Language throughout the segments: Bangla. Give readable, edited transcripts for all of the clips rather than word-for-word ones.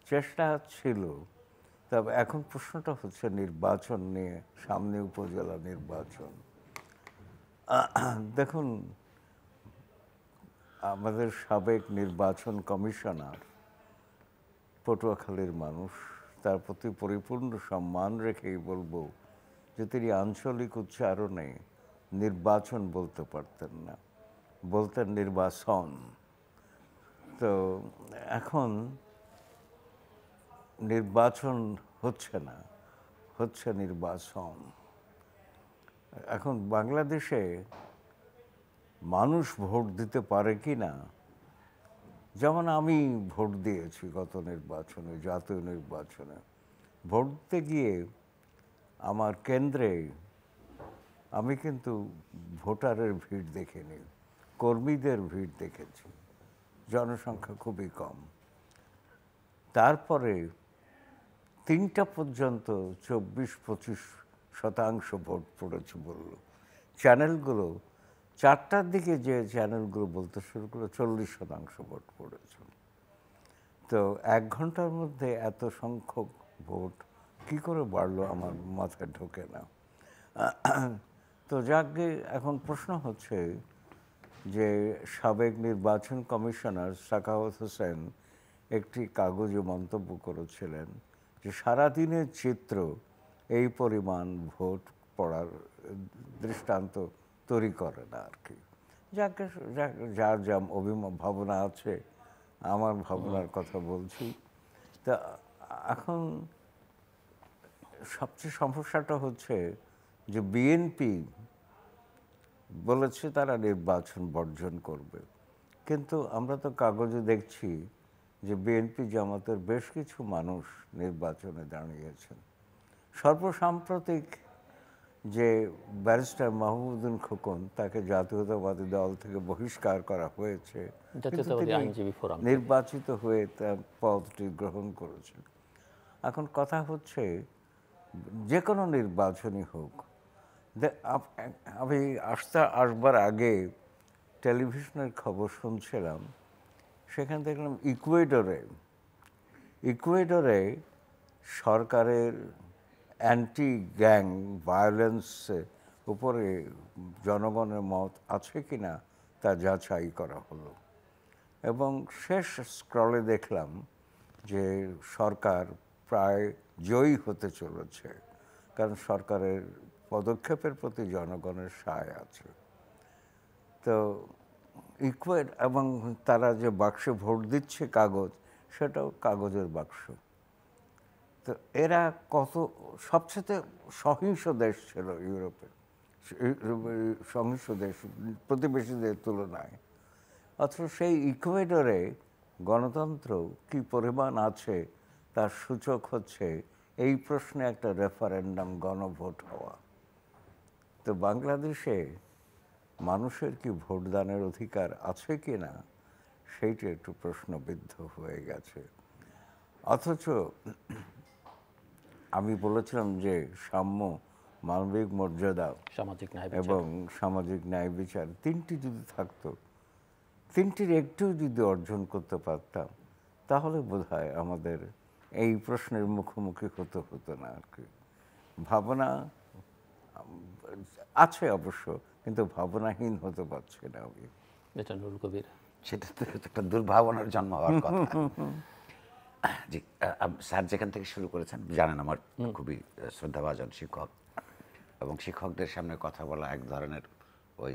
চেষ্টা ছিল, তবে এখন প্রশ্নটা হচ্ছে নির্বাচন নিয়ে, সামনে উপজেলা নির্বাচন। দেখুন, আমাদের সাবেক নির্বাচন কমিশনার পটুয়াখালীর মানুষ, তার প্রতি পরিপূর্ণ সম্মান রেখেই বলবো যে তিনি আঞ্চলিক উচ্চারণে নির্বাচন বলতে পারতেন না, বলতেন নির্বাচন। তো এখন নির্বাচন হচ্ছে না, হচ্ছে নির্বাচন। এখন বাংলাদেশে মানুষ ভোট দিতে পারে কি না, যেমন আমি ভোট দিয়েছি গত নির্বাচনে, জাতীয় নির্বাচনে। ভোট দিতে গিয়ে আমার কেন্দ্রে আমি কিন্তু ভোটারের ভিড় দেখিনি, কর্মীদের ভিড় দেখেছি, জনসংখ্যা খুবই কম। তারপরে 3টা পর্যন্ত 24-25% ভোট পড়েছে বলল চ্যানেলগুলো। 4টার দিকে যে চ্যানেলগুলো বলতে শুরু করলো 40% ভোট পড়েছে। তো 1 ঘন্টার মধ্যে এত সংখ্যক ভোট কি করে বাড়লো আমার মাথায় ঢোকে না। তো যাকে এখন প্রশ্ন হচ্ছে যে সাবেক নির্বাচন কমিশনার সাখাওয়াত হোসেন একটি কাগজে মন্তব্য করেছিলেন যে সারাদিনের চিত্র এই পরিমাণ ভোট পড়ার দৃষ্টান্ত তৈরি করে না আর কি। যাকে যার যা ভাবনা আছে, আমার ভাবনার কথা বলছি। তা এখন সবচেয়ে সমস্যাটা হচ্ছে যে বিএনপি বলেছে তারা নির্বাচন বর্জন করবে, কিন্তু আমরা তো কাগজে দেখছি যে বিএনপি জামাতের বেশ কিছু মানুষ নির্বাচনে দাঁড়িয়েছেন। সর্বসাম্প্রতিক যে ব্যারিস্টার মাহমুদুল খোকন, তাকে জাতীয়তাবাদী দল থেকে বহিষ্কার করা হয়েছে, কিন্তু তিনি নির্বাচিত হয়ে তার পদটি গ্রহণ করেছেন। এখন কথা হচ্ছে যে কোনো নির্বাচনই হোক, আমি আসবার আগে টেলিভিশনের খবর শুনছিলাম, সেখানে দেখলাম ইকুয়েডরে সরকারের অ্যান্টি গ্যাং ভায়োলেন্সের উপরে জনগণের মত আছে কি না তা যাচাই করা হলো, এবং শেষ স্ক্রলে দেখলাম যে সরকার প্রায় জয়ী হতে চলেছে, কারণ সরকারের পদক্ষেপের প্রতি জনগণের সায় আছে। তো এবং তারা যে বাক্সে ভোট দিচ্ছে কাগজ, সেটাও কাগজের বাক্স। তো এরা সবচেয়ে সহিংস দেশ ছিল ইউরোপের, সহিংস দেশ প্রতিবেশীদের তুলনায়। অথচ সেই ইকুয়েডরে গণতন্ত্র কি পরিমাণ আছে তার সূচক হচ্ছে এই প্রশ্নে একটা রেফারেন্ডাম, গণভোট হওয়া। তো বাংলাদেশে মানুষের কি ভোটদানের অধিকার আছে কি না, সেইটা একটু প্রশ্নবিদ্ধ হয়ে গেছে। অথচ আমি বলেছিলাম যে সাম্য, মানবিক মর্যাদা এবং সামাজিক ন্যায় বিচার, 3টি যদি থাকতো, 3টির একটু যদি অর্জন করতে পারতাম, তাহলে বোধহয় আমাদের এই প্রশ্নের মুখোমুখি হতো না আর কি। ভাবনা আছে অবশ্য, কিন্তু ভাবনাহীন হতে পারছে না আমি। এটা নুরুল কবির, সেটা তো একটা দুর্ভাবনার জন্ম হওয়ার কথা। জি, স্যার যেখান থেকে শুরু করেছেন, জানেন আমার খুবই শ্রদ্ধাভাজন শিক্ষক, এবং শিক্ষকদের সামনে কথা বলা এক ধরনের ওই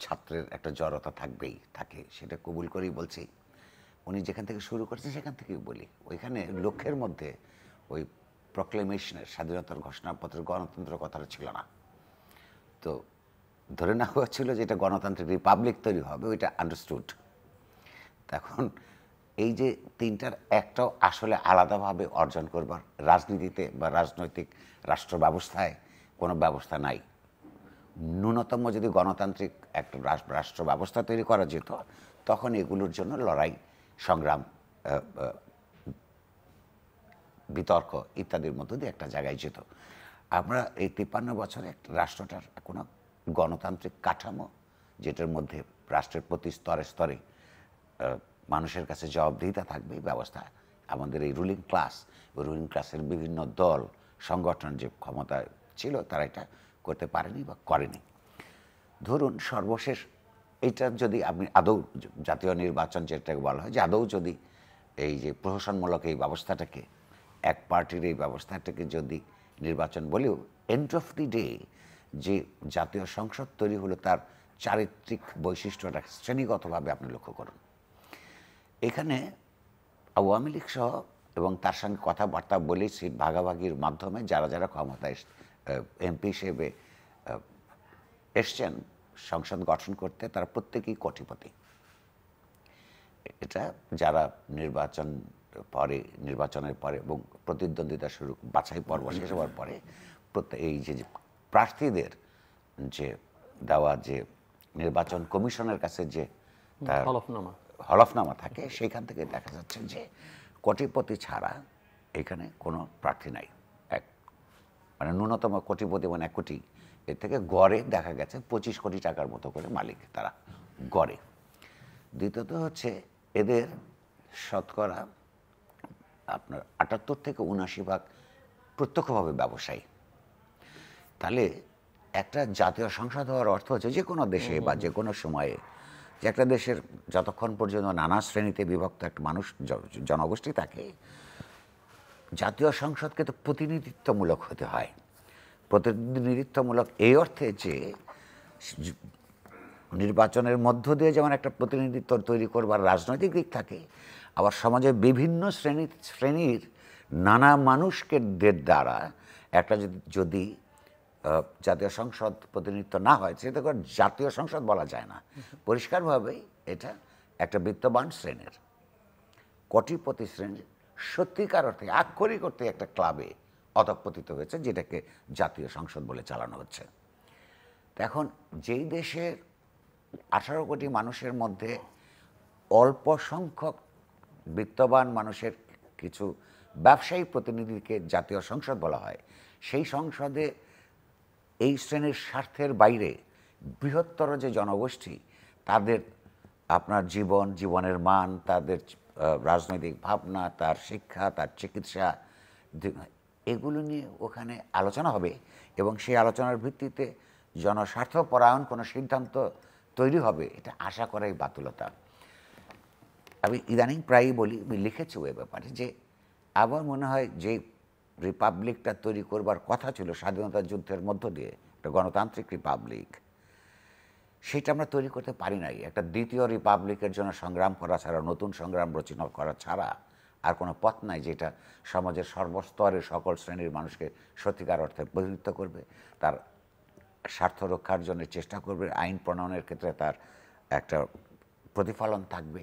ছাত্রের একটা জড়তা থাকে, সেটা কবুল করেই বলছি। উনি যেখান থেকে শুরু করেছেন সেখান থেকেই বলি। ওইখানে লক্ষ্যের মধ্যে ওই প্রক্লেমেশনের, স্বাধীনতার ঘোষণাপত্রের গণতন্ত্র কথাটা ছিল না। তো ধরে নেওয়া হচ্ছিল যে এটা গণতান্ত্রিক রিপাবলিক তৈরি হবে, ওইটা আন্ডারস্টুড। তখন এই যে 3টার একটাও আসলে আলাদাভাবে অর্জন করবার রাজনীতিতে বা রাজনৈতিক রাষ্ট্র ব্যবস্থায় কোনো ব্যবস্থা নাই। ন্যূনতম যদি গণতান্ত্রিক একটা রাষ্ট্র ব্যবস্থা তৈরি করা যেত, তখন এগুলোর জন্য লড়াই, সংগ্রাম, বিতর্ক ইত্যাদির মধ্য দিয়ে একটা জায়গায় যেত। আমরা এই 53 বছরে একটা রাষ্ট্রটার কোনো গণতান্ত্রিক কাঠামো, যেটার মধ্যে রাষ্ট্রের প্রতি স্তরে স্তরে মানুষের কাছে জবাবদিহিতা থাকবে ব্যবস্থা। আমাদের এই রুলিং ক্লাসের বিভিন্ন দল সংগঠন যে ক্ষমতায় ছিল তারা এটা করতে পারেনি বা করেনি। ধরুন সর্বশেষ এইটা যদি আপনি আদৌ জাতীয় নির্বাচন যেটাকে বলা হয় যে আদৌ যদি এই যে প্রহসনমূলক এই ব্যবস্থাটাকে এক পার্টির এই ব্যবস্থাটাকে যদি নির্বাচন বলেও এন্ড অফ দি ডে যে জাতীয় সংসদ তৈরি হলো তার চারিত্রিক বৈশিষ্ট্যটা শ্রেণীগতভাবে আপনি লক্ষ্য করুন। এখানে আওয়ামী লীগ সহ এবং তার সঙ্গে কথাবার্তা বলেই সিট ভাগাভাগির মাধ্যমে যারা যারা ক্ষমতায় এমপি হিসেবে এসছেন সংসদ গঠন করতে তারা প্রত্যেকেই কোটিপতি। এটা যারা নির্বাচনের পরে এবং প্রতিদ্বন্দ্বিতা শুরু বাছাই পর্ব শেষ হওয়ার পরে এই যে প্রার্থীদের যে দেওয়া যে নির্বাচন কমিশনের কাছে যে তার হলফনামা থাকে সেইখান থেকে দেখা যাচ্ছে যে কোটিপতি ছাড়া এখানে কোনো প্রার্থী নাই। মানে ন্যূনতম কোটিপতি মানে 1 কোটি, এর থেকে গড়ে দেখা গেছে 25 কোটি টাকার মতো করে মালিক তারা গড়ে। দ্বিতীয়ত হচ্ছে এদের শতকরা আপনার 78 থেকে 79% প্রত্যক্ষভাবে ব্যবসায়ী। তাহলে একটা জাতীয় সংসদ হওয়ার অর্থ হচ্ছে যে কোনো দেশে বা যে কোনো সময়ে যে একটা দেশের যতক্ষণ পর্যন্ত নানা শ্রেণীতে বিভক্ত একটা মানুষ জনগোষ্ঠী থাকে, জাতীয় সংসদকে তো প্রতিনিধিত্বমূলক হতে হয়। প্রতিনিধিত্বমূলক এই অর্থে যে নির্বাচনের মধ্য দিয়ে যেমন একটা প্রতিনিধিত্ব তৈরি করবার রাজনৈতিক দিক থাকে, আবার সমাজের বিভিন্ন শ্রেণীর নানা মানুষকে দ্বারা একটা যদি জাতীয় সংসদ প্রতিনিধিত্ব না হয় সেটা তো জাতীয় সংসদ বলা যায় না। পরিষ্কারভাবেই এটা একটা বিত্তবান শ্রেণীর কোটিপতি শ্রেণীর সত্যিকার অর্থে আক্ষরিক অর্থে একটা ক্লাবে অধঃপতিত হয়েছে, যেটাকে জাতীয় সংসদ বলে চালানো হচ্ছে। এখন যেই দেশের 18 কোটি মানুষের মধ্যে অল্প সংখ্যক বিত্তবান মানুষের কিছু ব্যবসায়ী প্রতিনিধিকে জাতীয় সংসদ বলা হয়, সেই সংসদে এই শ্রেণীর স্বার্থের বাইরে বৃহত্তর যে জনগোষ্ঠী তাদের আপনার জীবনের মান, তাদের রাজনৈতিক ভাবনা, তার শিক্ষা, তার চিকিৎসা, এগুলো নিয়ে ওখানে আলোচনা হবে এবং সেই আলোচনার ভিত্তিতে জনস্বার্থপরায়ণ কোনো সিদ্ধান্ত তৈরি হবে, এটা আশা করাই বাতুলতা। আমি ইদানিং প্রায়ই বলি, আমি লিখেছি ওই ব্যাপারে, যে আবার মনে হয় যে রিপাবলিকটা তৈরি করবার কথা ছিল স্বাধীনতা যুদ্ধের মধ্য দিয়ে একটা গণতান্ত্রিক রিপাবলিক, সেটা আমরা তৈরি করতে পারি নাই। একটা দ্বিতীয় রিপাবলিকের জন্য সংগ্রাম করা ছাড়া, নতুন সংগ্রাম রচনা করা ছাড়া আর কোনো পথ নাই যেটা সমাজের সর্বস্তরের সকল শ্রেণীর মানুষকে সত্যিকার অর্থে প্রতিনিধিত্ব করবে, তার স্বার্থ রক্ষার জন্য চেষ্টা করবে, আইন প্রণয়নের ক্ষেত্রে তার একটা প্রতিফলন থাকবে,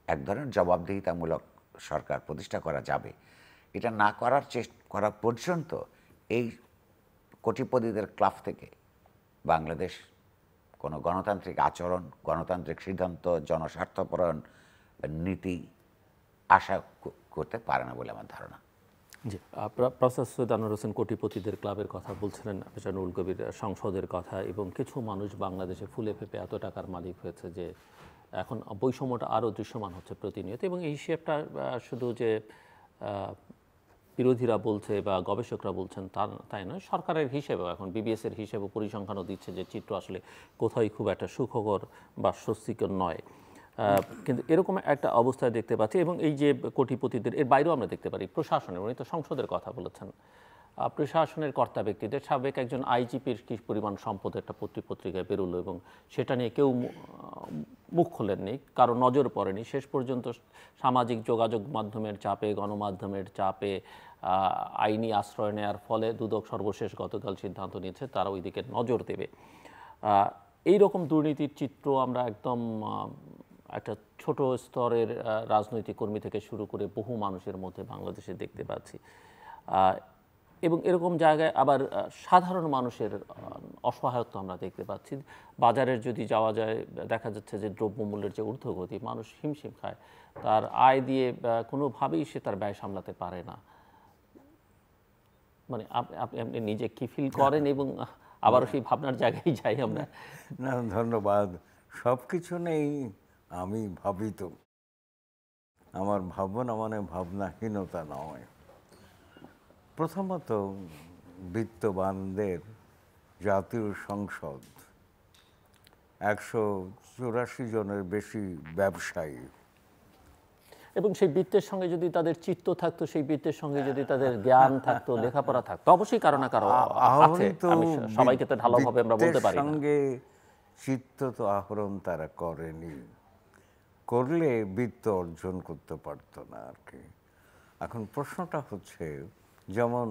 এক ধরনের জবাবদিহিতামূলক সরকার প্রতিষ্ঠা করা যাবে। এটা না করা পর্যন্ত এই কোটিপতিদের ক্লাব থেকে বাংলাদেশ কোনো গণতান্ত্রিক আচরণ, গণতান্ত্রিক সিদ্ধান্ত, জনস্বার্থপরায়ণ নীতি আশা করতে পারে না বলে আমার ধারণা। জি, প্রফেসর সৈয়দ আনোয়ার হোসেন কোটিপতিদের ক্লাবের কথা বলছিলেন, নুরুল কবির সংসদের কথা, এবং কিছু মানুষ বাংলাদেশে ফুলে ফেঁপে এত টাকার মালিক হয়েছে যে এখন বৈষম্যটা আরও দৃশ্যমান হচ্ছে প্রতিনিয়ত। এবং এই হিসেবটা শুধু যে বিরোধীরা বলছে বা গবেষকরা বলছেন তাই নয়, সরকারের হিসেবেও এখন বিবিএসের হিসেবে পরিসংখ্যানও দিচ্ছে যে চিত্র আসলে কোথায় খুব একটা সুখকর বা স্বস্তিকর নয়। কিন্তু এরকম একটা অবস্থায় দেখতে পাচ্ছি। এবং এই যে কোটিপতিদের এর বাইরেও আমরা দেখতে পারি প্রশাসনের, উনি তো সংসদের কথা বলেছেন, প্রশাসনের কর্তা ব্যক্তিদের, সাবেক একজন আইজিপির কি পরিমাণ সম্পদ একটা পত্রিকায় বেরোলো এবং সেটা নিয়ে কেউ মুখ খোলেননি, কারো নজর পড়েনি। শেষ পর্যন্ত সামাজিক যোগাযোগ মাধ্যমের চাপে, গণমাধ্যমের চাপে, আইনি আশ্রয় নেওয়ার ফলে দুদক সর্বশেষ গতকাল সিদ্ধান্ত নিয়েছে তারা ওই দিকে নজর দেবে। এই রকম দুর্নীতির চিত্র আমরা একদম একটা ছোট স্তরের রাজনৈতিক কর্মী থেকে শুরু করে বহু মানুষের মধ্যে বাংলাদেশে দেখতে পাচ্ছি। এবং এরকম জায়গায় আবার সাধারণ মানুষের অসহায়ত্ব আমরা দেখতে পাচ্ছি। বাজারের যদি যাওয়া যায়, দেখা যাচ্ছে যে দ্রব্যমূল্যের যে ঊর্ধ্বগতি, মানুষ হিমশিম খায়, তার আয় দিয়ে কোনোভাবেই সে তার ব্যয় সামলাতে পারে না। মানে আপনি নিজে কি ফিল করেন? এবং আবারও সেই ভাবনার জায়গায় যাই আমরা। না, ধন্যবাদ। সব কিছু নেই আমি ভাবি তো আমার ভাবনা মানে ভাবনাহীনতা নয়। প্রথমত বিত্তবানদের জাতীয় সংসদ, 184 জনের বেশি ব্যবসায়ী, এবং সেই বৃত্তের সঙ্গে যদি তাদের চিত্ত থাকতো, সেই বৃত্তের সঙ্গে যদি তাদের জ্ঞান থাকতো, লেখাপড়া থাকতো, অবশ্যই কারো না কারো আছে। আহরণ তো আমি সবাইকে তো ঢালাওভাবে আমরা বলতে পারি না। সঙ্গে চিত্ত তো আহরণ তারা করেনি, করলে বৃত্ত অর্জন করতে পারতো না আর কি। এখন প্রশ্নটা হচ্ছে, যেমন